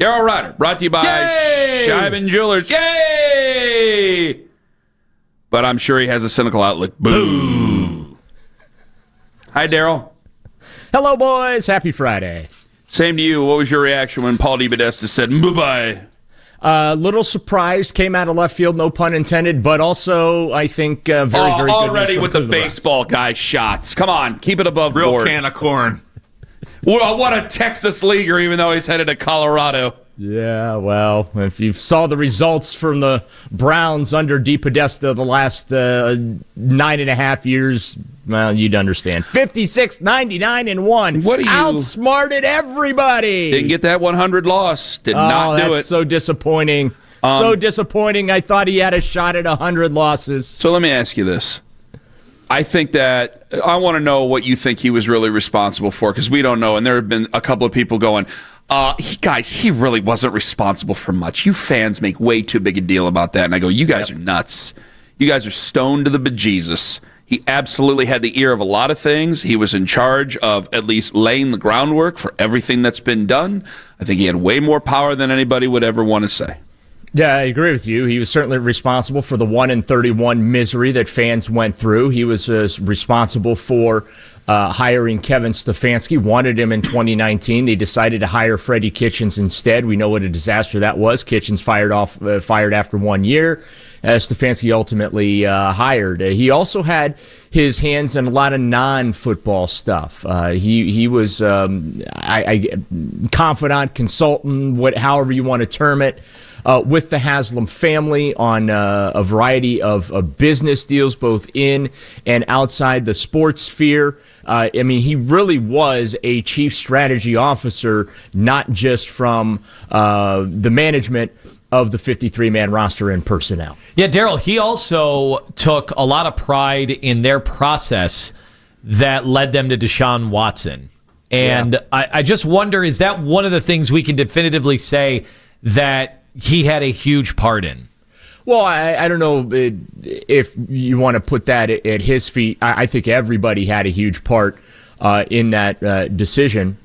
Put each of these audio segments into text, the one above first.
Daryl Ruiter, brought to you by Scheiben Jewelers. Yay! But I'm sure he has a cynical outlook. Boo! Hi, Daryl. Hello, boys. Happy Friday. Same to you. What was your reaction when Paul DePodesta said, bye-bye? Little surprise, came out of left field, no pun intended, but also, I think, very good. Already with the baseball guy shots. Come on, keep it above board. Real can of corn. What a Texas leaguer, even though he's headed to Colorado. Yeah, well, if you saw the results from the Browns under DePodesta the last 9.5 years, well, you'd understand. 56, 99, and 1. What are you? Outsmarted everybody. Didn't get that 100 loss. Did not do it. That's so disappointing. So disappointing. I thought he had a shot at 100 losses. So let me ask you this. I think that I want to know what you think he was really responsible for, because we don't know. And there have been a couple of people going, guys, he really wasn't responsible for much. You fans make way too big a deal about that. And I go, you guys are nuts. You guys are stoned to the bejesus. He absolutely had the ear of a lot of things. He was in charge of at least laying the groundwork for everything that's been done. I think he had way more power than anybody would ever want to say. Yeah, I agree with you. He was certainly responsible for the 1-31 misery that fans went through. He was responsible for hiring Kevin Stefanski, wanted him in 2019. They decided to hire Freddie Kitchens instead. We know what a disaster that was. Kitchens fired after 1 year. Stefanski ultimately hired. He also had his hands in a lot of non-football stuff. He was confidant, consultant, however you want to term it, with the Haslam family on a variety of business deals, both in and outside the sports sphere. He really was a chief strategy officer, not just from the management of the 53-man roster and personnel. Yeah, Daryl, he also took a lot of pride in their process that led them to Deshaun Watson. And I just wonder, is that one of the things we can definitively say that he had a huge part in? Well, I don't know if you want to put that at his feet. I think everybody had a huge part in that decision,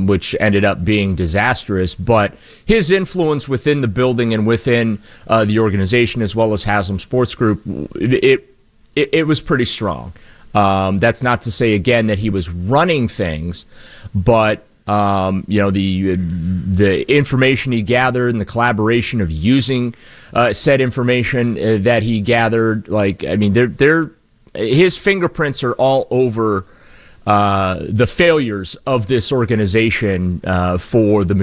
which ended up being disastrous. But his influence within the building and within the organization, as well as Haslam Sports Group, it was pretty strong. That's not to say, again, that he was running things, but the information he gathered and the collaboration of using said information that he gathered, his fingerprints are all over the failures of this organization for the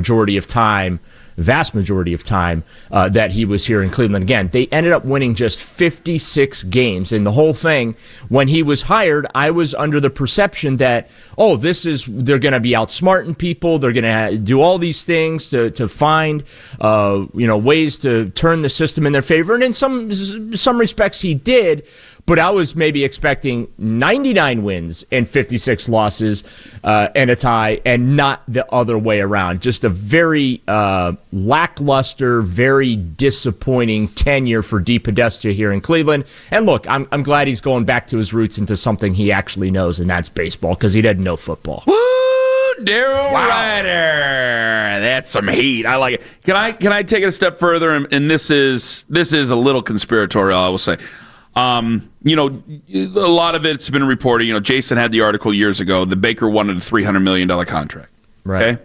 vast majority of time that he was here in Cleveland. Again, they ended up winning just 56 games. And the whole thing, when he was hired, I was under the perception that, they're going to be outsmarting people. They're going to do all these things to find, ways to turn the system in their favor. And in some respects, he did. But I was maybe expecting 99 wins and 56 losses and a tie, and not the other way around. Just a very lackluster, very disappointing tenure for DePodesta here in Cleveland. And look, I'm glad he's going back to his roots into something he actually knows, and that's baseball, because he doesn't know football. Woo! Daryl Ruiter. That's some heat. I like it. Can I take it a step further? And this is a little conspiratorial, I will say. A lot of it's been reported. Jason had the article years ago. The Baker wanted a $300 million contract. Right. Okay?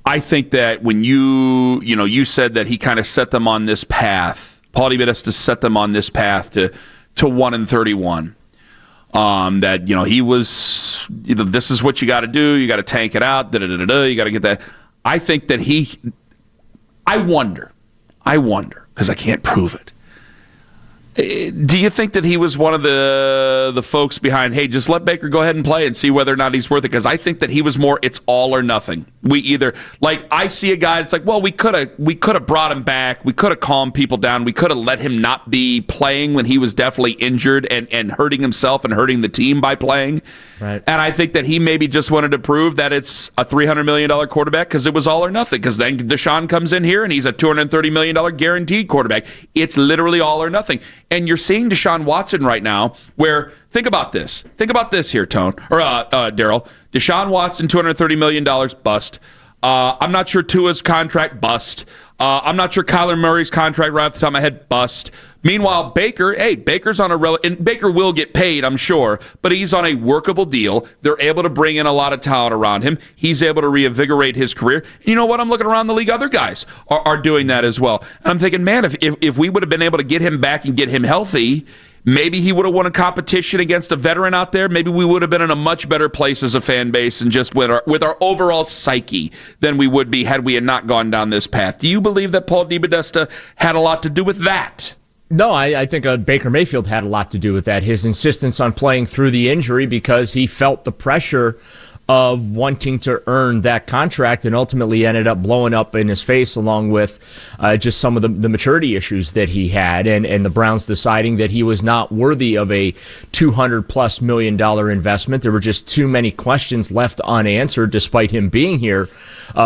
I think that when you said that he kind of set them on this path, Paul DePodesta set them on this path to 1-31. That he was, this is what you got to do. You got to tank it out. You got to get that. I think that I wonder, because I can't prove it. Do you think that he was one of the folks behind, hey, just let Baker go ahead and play and see whether or not he's worth it? Because I think that he was more, it's all or nothing. We either, I see a guy, it's like, well, we could have brought him back. We could have calmed people down. We could have let him not be playing when he was definitely injured and hurting himself and hurting the team by playing. Right. And I think that he maybe just wanted to prove that it's a $300 million quarterback, because it was all or nothing. Because then Deshaun comes in here and he's a $230 million guaranteed quarterback. It's literally all or nothing. And you're seeing Deshaun Watson right now, where, think about this. Think about this here, Daryl. Deshaun Watson, $230 million bust. I'm not sure Tua's contract bust. I'm not sure Kyler Murray's contract right off the top of my head bust. Meanwhile, Baker's on and Baker will get paid, I'm sure, but he's on a workable deal. They're able to bring in a lot of talent around him. He's able to reinvigorate his career. And you know what? I'm looking around the league. Other guys are doing that as well. And I'm thinking, man, if we would have been able to get him back and get him healthy, maybe he would have won a competition against a veteran out there. Maybe we would have been in a much better place as a fan base and just with our overall psyche than we would be had we had not gone down this path. Do you believe that Paul DePodesta had a lot to do with that? No, I think Baker Mayfield had a lot to do with that. His insistence on playing through the injury because he felt the pressure of wanting to earn that contract and ultimately ended up blowing up in his face along with just some of the maturity issues that he had and the Browns deciding that he was not worthy of a $200+ million investment. There were just too many questions left unanswered despite him being here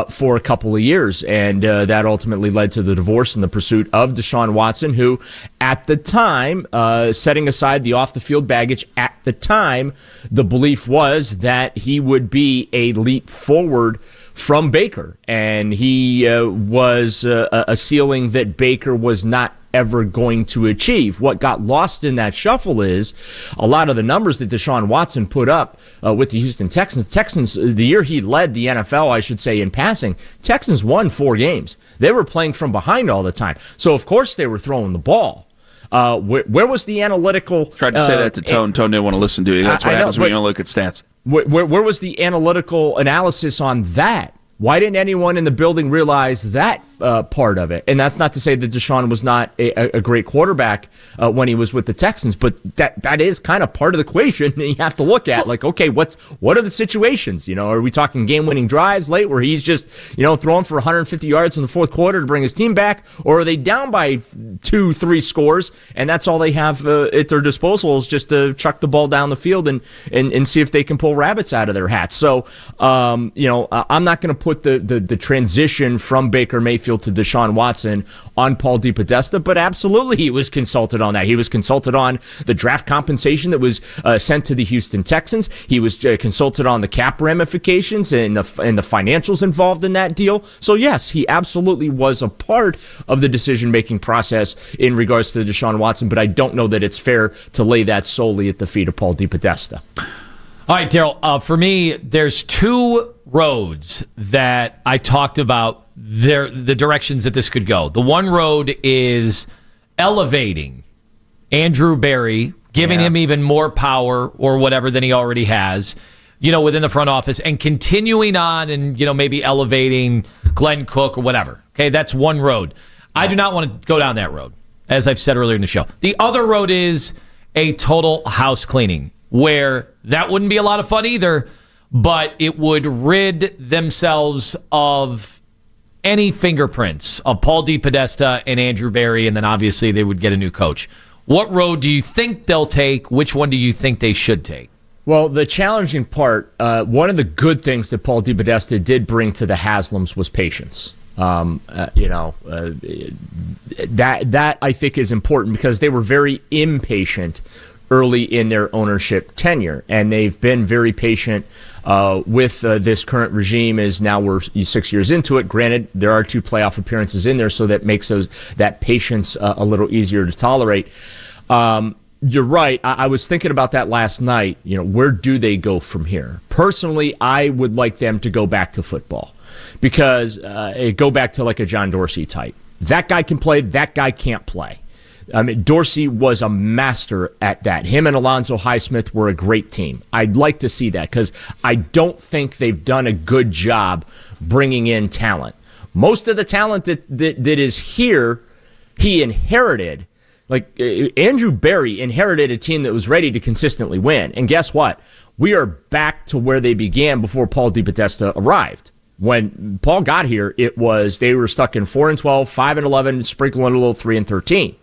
for a couple of years. And that ultimately led to the divorce and the pursuit of Deshaun Watson, who at the time, setting aside the off-the-field baggage, at the time, the belief was that he would be a leap forward from Baker. And he was a ceiling that Baker was not ever going to achieve. What got lost in that shuffle is a lot of the numbers that Deshaun Watson put up with the Houston Texans, the year he led the NFL, I should say, in passing, Texans won 4 games. They were playing from behind all the time. So, of course, they were throwing the ball. Where was the analytical... Tried to say that to Tone. Tone didn't want to listen to you. That's what happens when you don't look at stats. Where was the analytical analysis on that? Why didn't anyone in the building realize that part of it? And that's not to say that Deshaun was not a great quarterback when he was with the Texans, but that is kind of part of the equation that you have to look at. Like, okay, what are the situations? You know, are we talking game-winning drives late where he's just, throwing for 150 yards in the fourth quarter to bring his team back? Or are they down by 2-3 scores and that's all they have at their disposal is just to chuck the ball down the field and see if they can pull rabbits out of their hats? So, I'm not going to put the transition from Baker Mayfield to Deshaun Watson on Paul DePodesta, but absolutely he was consulted on that. He was consulted on the draft compensation that was sent to the Houston Texans. He was consulted on the cap ramifications and the financials involved in that deal. So yes, he absolutely was a part of the decision-making process in regards to Deshaun Watson, but I don't know that it's fair to lay that solely at the feet of Paul DePodesta. All right, Daryl, for me, there's 2 roads that I talked about the directions that this could go. The one road is elevating Andrew Berry, giving him even more power or whatever than he already has, within the front office, and continuing on and, maybe elevating Glenn Cook or whatever. Okay, that's one road. I do not want to go down that road, as I've said earlier in the show. The other road is a total house cleaning, where that wouldn't be a lot of fun either, but it would rid themselves of any fingerprints of Paul DePodesta and Andrew Berry, and then obviously they would get a new coach. What road do you think they'll take? Which one do you think they should take? Well, the challenging part, one of the good things that Paul DePodesta did bring to the Haslams was patience. That I think is important because they were very impatient early in their ownership tenure, and they've been very patient with this current regime. As now we're 6 years into it. Granted, there are 2 playoff appearances in there, so that makes that patience a little easier to tolerate. You're right. I was thinking about that last night. Where do they go from here? Personally, I would like them to go back to football because go back to like a John Dorsey type. That guy can play. That guy can't play. I mean, Dorsey was a master at that. Him and Alonzo Highsmith were a great team. I'd like to see that because I don't think they've done a good job bringing in talent. Most of the talent that is here, he inherited. Like Andrew Berry inherited a team that was ready to consistently win. And guess what? We are back to where they began before Paul DePodesta arrived. When Paul got here, they were stuck in 4-12, 5-11, sprinkling a little 3-13.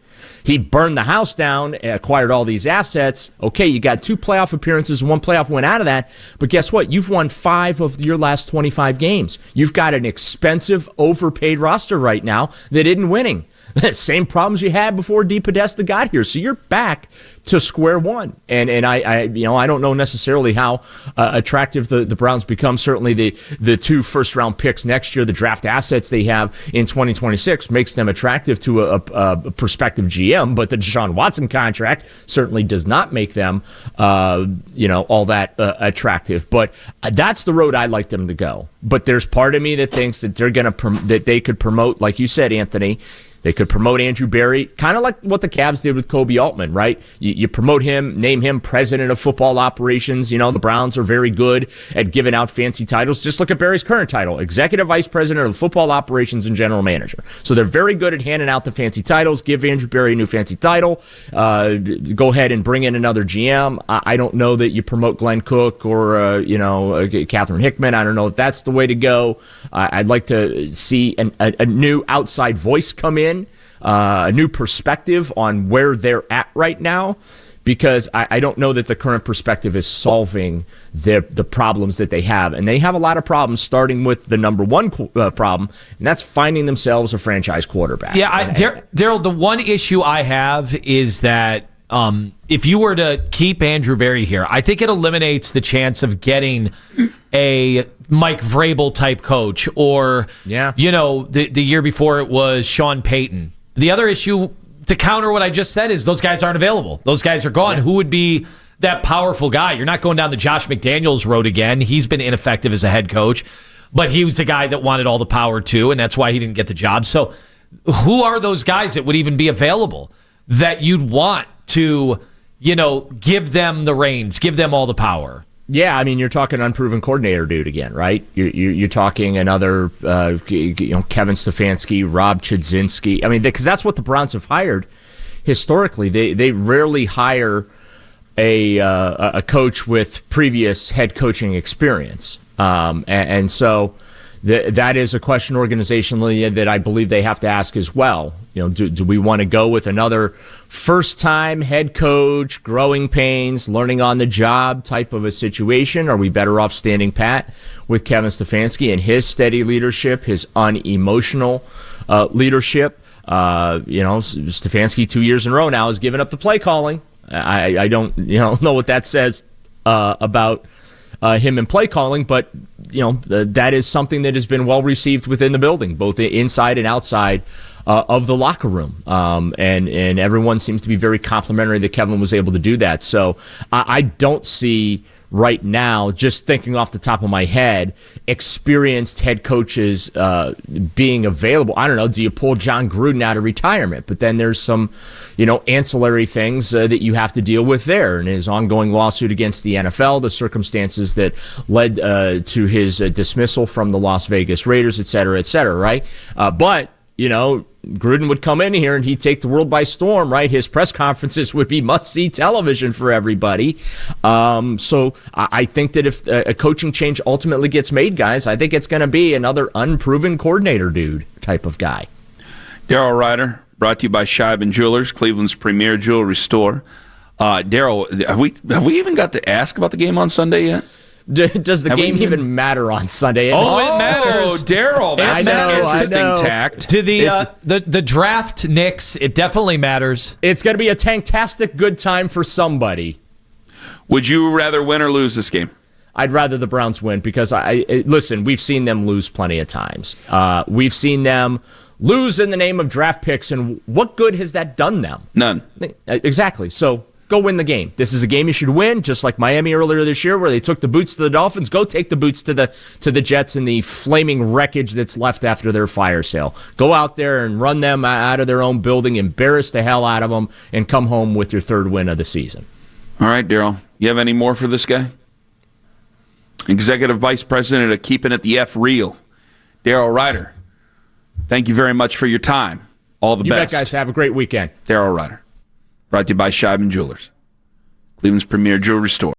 He burned the house down, acquired all these assets. Okay, you got 2 playoff appearances, 1 playoff win out of that. But guess what? You've won 5 of your last 25 games. You've got an expensive, overpaid roster right now that isn't winning. Same problems you had before DePodesta got here. So you're back to square one. And I don't know necessarily how attractive the Browns become. Certainly the 2 first-round picks next year, the draft assets they have in 2026 makes them attractive to a prospective GM. But the Deshaun Watson contract certainly does not make them, all that attractive. But that's the road I'd like them to go. But there's part of me that thinks that they're going to that they could promote, like you said, Anthony. They could promote Andrew Berry, kind of like what the Cavs did with Kobe Altman, right? You promote him, name him president of football operations. The Browns are very good at giving out fancy titles. Just look at Berry's current title, executive vice president of football operations and general manager. So they're very good at handing out the fancy titles. Give Andrew Berry a new fancy title. Go ahead and bring in another GM. I don't know that you promote Glenn Cook or, Catherine Hickman. I don't know if that's the way to go. I'd like to see a new outside voice come in. A new perspective on where they're at right now, because I don't know that the current perspective is solving the problems that they have. And they have a lot of problems, starting with the number one problem, and that's finding themselves a franchise quarterback. Yeah, Daryl, the one issue I have is that if you were to keep Andrew Berry here, I think it eliminates the chance of getting a Mike Vrabel type coach, or the year before it was Sean Payton. The other issue, to counter what I just said, is those guys aren't available. Those guys are gone. Yeah. Who would be that powerful guy? You're not going down the Josh McDaniels road again. He's been ineffective as a head coach, but he was a guy that wanted all the power too, and that's why he didn't get the job. So who are those guys that would even be available that you'd want to, give them the reins, give them all the power? Yeah, I mean, you're talking unproven coordinator dude again, right? You're talking another, Kevin Stefanski, Rob Chudzinski. I mean, because that's what the Browns have hired historically. They rarely hire a coach with previous head coaching experience, and so that is a question organizationally that I believe they have to ask as well. Do we want to go with another first-time head coach, growing pains, learning on the job type of a situation? Are we better off standing pat with Kevin Stefanski and his steady leadership, his unemotional leadership? Stefanski 2 years in a row now has given up the play calling. I don't know what that says about him in play calling, but that is something that has been well received within the building, both inside and outside of the locker room, and everyone seems to be very complimentary that Kevin was able to do that. So I don't see right now, just thinking off the top of my head, experienced head coaches being available. I don't know, do you pull John Gruden out of retirement? But then there's some, ancillary things that you have to deal with there, and his ongoing lawsuit against the NFL, the circumstances that led to his dismissal from the Las Vegas Raiders, et cetera, right? But Gruden would come in here and he'd take the world by storm, right? His press conferences would be must-see television for everybody. So I think that if a coaching change ultimately gets made, guys, I think it's going to be another unproven coordinator dude type of guy. Daryl Ruiter, brought to you by Scheib & Jewelers, Cleveland's premier jewelry store. Daryl, have we even got to ask about the game on Sunday yet? Does the game even matter on Sunday? Oh, it matters. Daryl, that's an interesting tact. To the draft Knicks, it definitely matters. It's going to be a tantastic good time for somebody. Would you rather win or lose this game? I'd rather the Browns win because, listen, we've seen them lose plenty of times. We've seen them lose in the name of draft picks, and what good has that done them? None. Exactly. So go win the game. This is a game you should win, just like Miami earlier this year where they took the boots to the Dolphins. Go take the boots to the Jets and the flaming wreckage that's left after their fire sale. Go out there and run them out of their own building, embarrass the hell out of them, and come home with your third win of the season. All right, Daryl. You have any more for this guy? Executive Vice President of Keeping It the F Real, Daryl Ruiter. Thank you very much for your time. All the best. You bet, guys. Have a great weekend. Daryl Ruiter. Brought to you by Scheib & Jewelers, Cleveland's premier jewelry store.